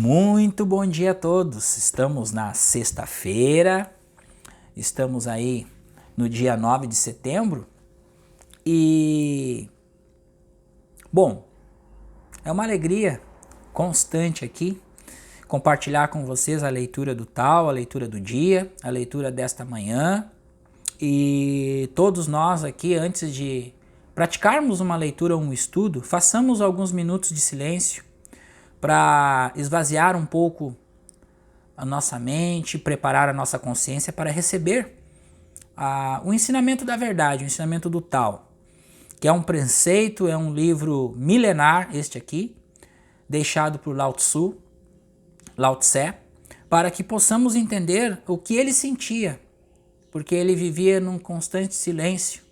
Muito bom dia a todos. Estamos na sexta-feira, estamos aí no dia 9 de setembro e, bom, é uma alegria constante aqui compartilhar com vocês a leitura a leitura do dia, a leitura desta manhã e todos nós aqui, antes de praticarmos uma leitura ou um estudo, façamos alguns minutos de silêncio para esvaziar um pouco a nossa mente, preparar a nossa consciência para receber o ensinamento da verdade, o ensinamento do Tao, que é um preceito, é um livro milenar, este aqui, deixado por Lao Tse, para que possamos entender o que ele sentia, porque ele vivia num constante silêncio,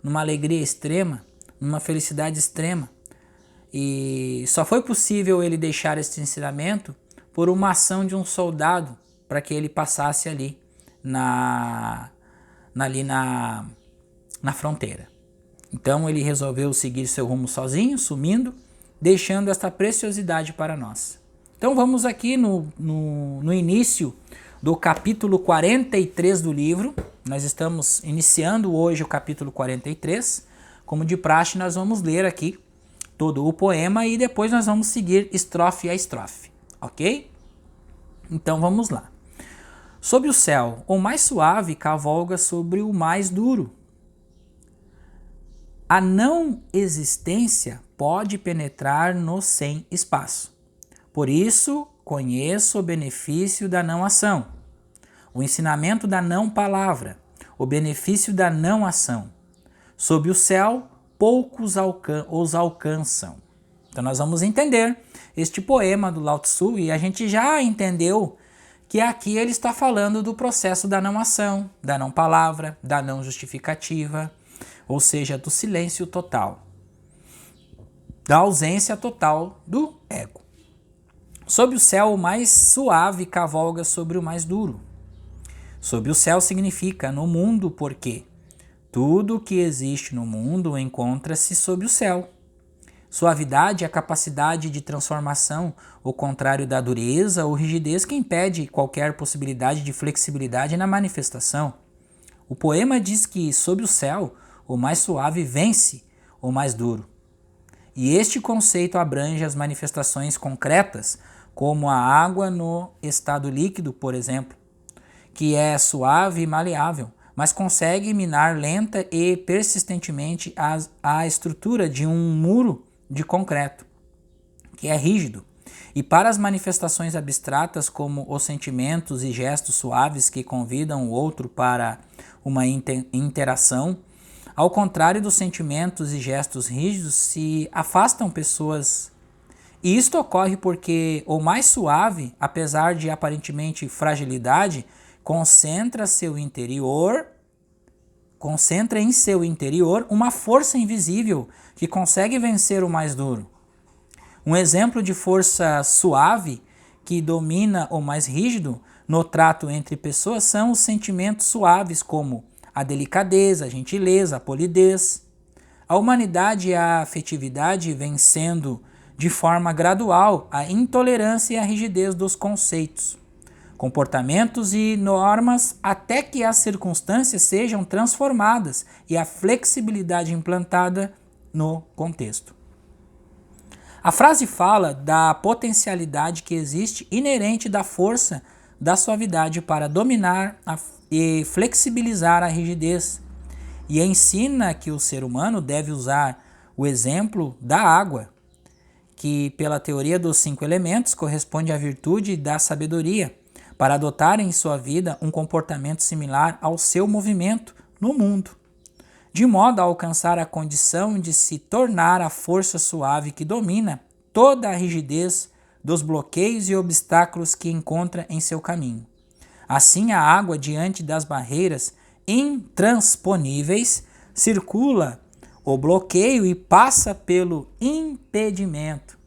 numa alegria extrema, numa felicidade extrema. E só foi possível ele deixar esse ensinamento por uma ação de um soldado para que ele passasse ali na fronteira. Então ele resolveu seguir seu rumo sozinho, sumindo, deixando esta preciosidade para nós. Então vamos aqui no início do capítulo 43 do livro. Nós estamos iniciando hoje o capítulo 43. Como de praxe, nós vamos ler aqui todo o poema e depois nós vamos seguir estrofe a estrofe, ok? Então vamos lá. Sob o céu, o mais suave cavalga sobre o mais duro. A não existência pode penetrar no sem espaço. Por isso, conheço o benefício da não ação, o ensinamento da não palavra, o benefício da não ação. Sob o céu, poucos os alcançam. Então nós vamos entender este poema do Lao Tzu e a gente já entendeu que aqui ele está falando do processo da não ação, da não palavra, da não justificativa, ou seja, do silêncio total, da ausência total do ego. Sob o céu, o mais suave cavalga sobre o mais duro. Sob o céu significa no mundo, porque tudo que existe no mundo encontra-se sob o céu. Suavidade é a capacidade de transformação, o contrário da dureza ou rigidez que impede qualquer possibilidade de flexibilidade na manifestação. O poema diz que, sob o céu, o mais suave vence o mais duro. E este conceito abrange as manifestações concretas, como a água no estado líquido, por exemplo, que é suave e maleável, mas consegue minar lenta e persistentemente a estrutura de um muro de concreto, que é rígido. E para as manifestações abstratas, como os sentimentos e gestos suaves que convidam o outro para uma interação, ao contrário dos sentimentos e gestos rígidos, se afastam pessoas. E isto ocorre porque o mais suave, apesar de aparentemente fragilidade, concentra em seu interior uma força invisível que consegue vencer o mais duro. Um exemplo de força suave que domina o mais rígido no trato entre pessoas são os sentimentos suaves como a delicadeza, a gentileza, a polidez. A humanidade e a afetividade vencendo de forma gradual a intolerância e a rigidez dos conceitos, comportamentos e normas até que as circunstâncias sejam transformadas e a flexibilidade implantada no contexto. A frase fala da potencialidade que existe inerente da força da suavidade para dominar e flexibilizar a rigidez e ensina que o ser humano deve usar o exemplo da água, que pela teoria dos 5 elementos corresponde à virtude da sabedoria, para adotar em sua vida um comportamento similar ao seu movimento no mundo, de modo a alcançar a condição de se tornar a força suave que domina toda a rigidez dos bloqueios e obstáculos que encontra em seu caminho. Assim, a água, diante das barreiras intransponíveis, circula o bloqueio e passa pelo impedimento.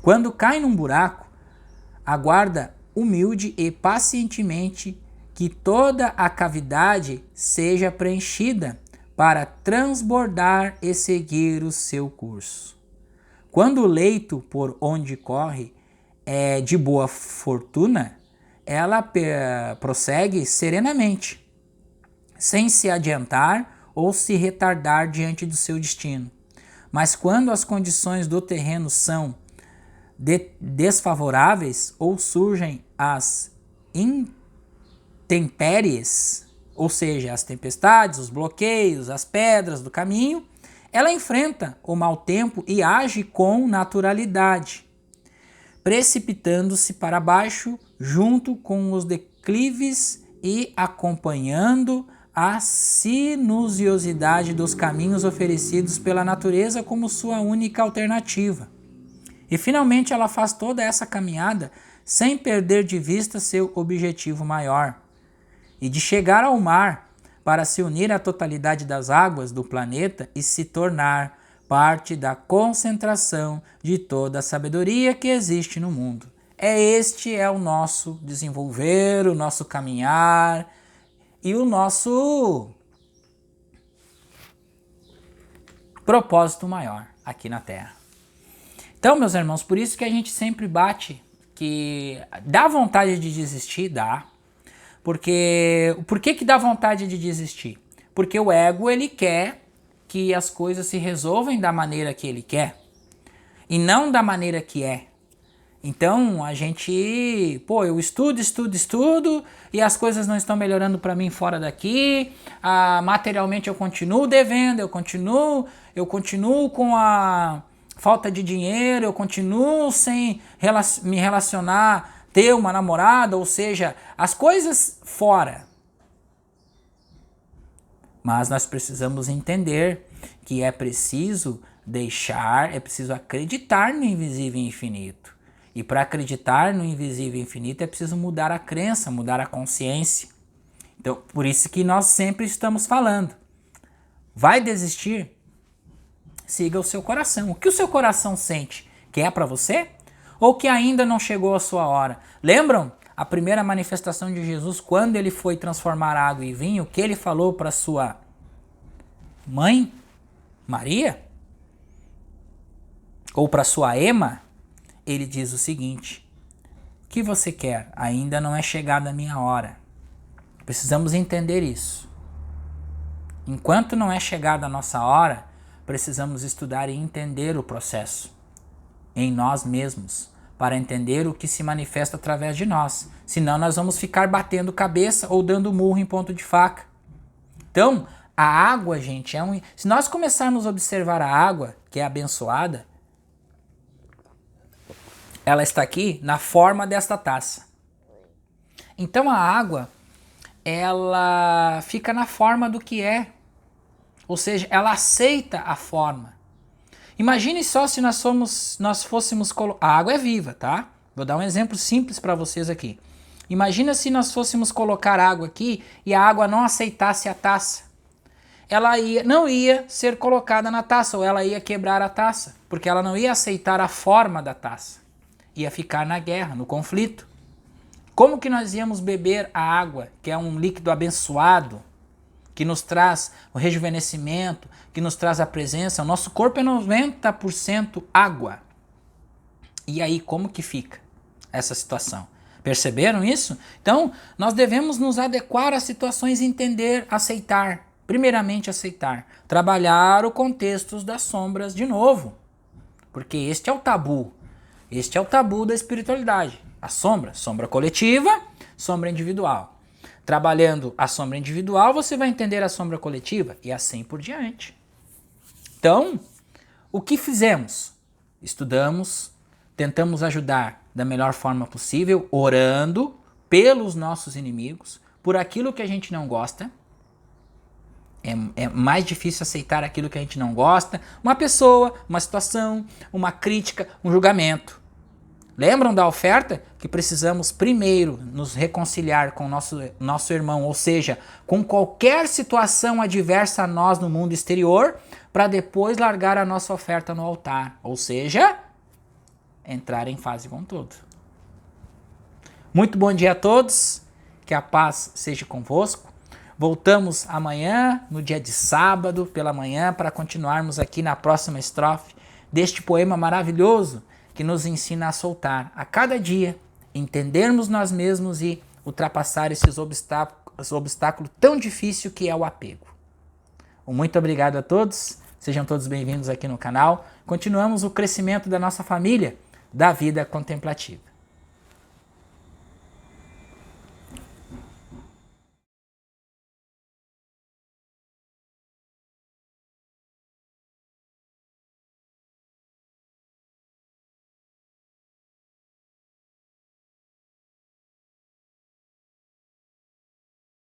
Quando cai num buraco, aguarda humilde e pacientemente que toda a cavidade seja preenchida para transbordar e seguir o seu curso. Quando o leito por onde corre é de boa fortuna, ela prossegue serenamente, sem se adiantar ou se retardar diante do seu destino. Mas quando as condições do terreno são desfavoráveis ou surgem as intempéries, ou seja, as tempestades, os bloqueios, as pedras do caminho, ela enfrenta o mau tempo e age com naturalidade, precipitando-se para baixo junto com os declives e acompanhando a sinuosidade dos caminhos oferecidos pela natureza como sua única alternativa. E finalmente ela faz toda essa caminhada sem perder de vista seu objetivo maior, e de chegar ao mar para se unir à totalidade das águas do planeta e se tornar parte da concentração de toda a sabedoria que existe no mundo. Este é o nosso desenvolver, o nosso caminhar e o nosso propósito maior aqui na Terra. Então, meus irmãos, por isso que a gente sempre bate que dá vontade de desistir, dá. Porque por que dá vontade de desistir? Porque o ego, ele quer que as coisas se resolvam da maneira que ele quer e não da maneira que é. Então a gente, eu estudo e as coisas não estão melhorando para mim fora daqui, materialmente eu continuo devendo, eu continuo com a falta de dinheiro, eu continuo sem me relacionar, ter uma namorada, ou seja, as coisas fora. Mas nós precisamos entender que é preciso acreditar no invisível e infinito. E para acreditar no invisível e infinito é preciso mudar a crença, mudar a consciência. Então, por isso que nós sempre estamos falando. Vai desistir? Siga o seu coração. O que o seu coração sente? Que é para você? Ou que ainda não chegou a sua hora? Lembram a primeira manifestação de Jesus, quando ele foi transformar água em vinho, o que ele falou para sua mãe, Maria? Ou para sua Ema? Ele diz o seguinte: o que você quer? Ainda não é chegada a minha hora. Precisamos entender isso. Enquanto não é chegada a nossa hora, precisamos estudar e entender o processo em nós mesmos, para entender o que se manifesta através de nós. Senão nós vamos ficar batendo cabeça ou dando murro em ponto de faca. Então, a água, gente, se nós começarmos a observar a água, que é abençoada, ela está aqui na forma desta taça. Então a água, ela fica na forma do que é. Ou seja, ela aceita a forma. Imagine só se nós fôssemos colocar... A água é viva, tá? Vou dar um exemplo simples para vocês aqui. Imagina se nós fôssemos colocar água aqui e a água não aceitasse a taça. Ela não ia ser colocada na taça, ou ela ia quebrar a taça, porque ela não ia aceitar a forma da taça. Ia ficar na guerra, no conflito. Como que nós íamos beber a água, que é um líquido abençoado, que nos traz o rejuvenescimento, que nos traz a presença? O nosso corpo é 90% água. E aí, como que fica essa situação? Perceberam isso? Então, nós devemos nos adequar às situações e entender, aceitar. Primeiramente, aceitar. Trabalhar o contexto das sombras de novo. Porque este é o tabu. Este é o tabu da espiritualidade. A sombra coletiva, sombra individual. Trabalhando a sombra individual, você vai entender a sombra coletiva e assim por diante. Então, o que fizemos? Estudamos, tentamos ajudar da melhor forma possível, orando pelos nossos inimigos, por aquilo que a gente não gosta. É mais difícil aceitar aquilo que a gente não gosta. Uma pessoa, uma situação, uma crítica, um julgamento. Lembram da oferta? Que precisamos primeiro nos reconciliar com nosso irmão, ou seja, com qualquer situação adversa a nós no mundo exterior, para depois largar a nossa oferta no altar, ou seja, entrar em fase com tudo. Muito bom dia a todos, que a paz seja convosco. Voltamos amanhã, no dia de sábado, pela manhã, para continuarmos aqui na próxima estrofe deste poema maravilhoso que nos ensina a soltar a cada dia, entendermos nós mesmos e ultrapassar esses obstáculos tão difíceis que é o apego. Muito obrigado a todos, sejam todos bem-vindos aqui no canal. Continuamos o crescimento da nossa família da vida contemplativa.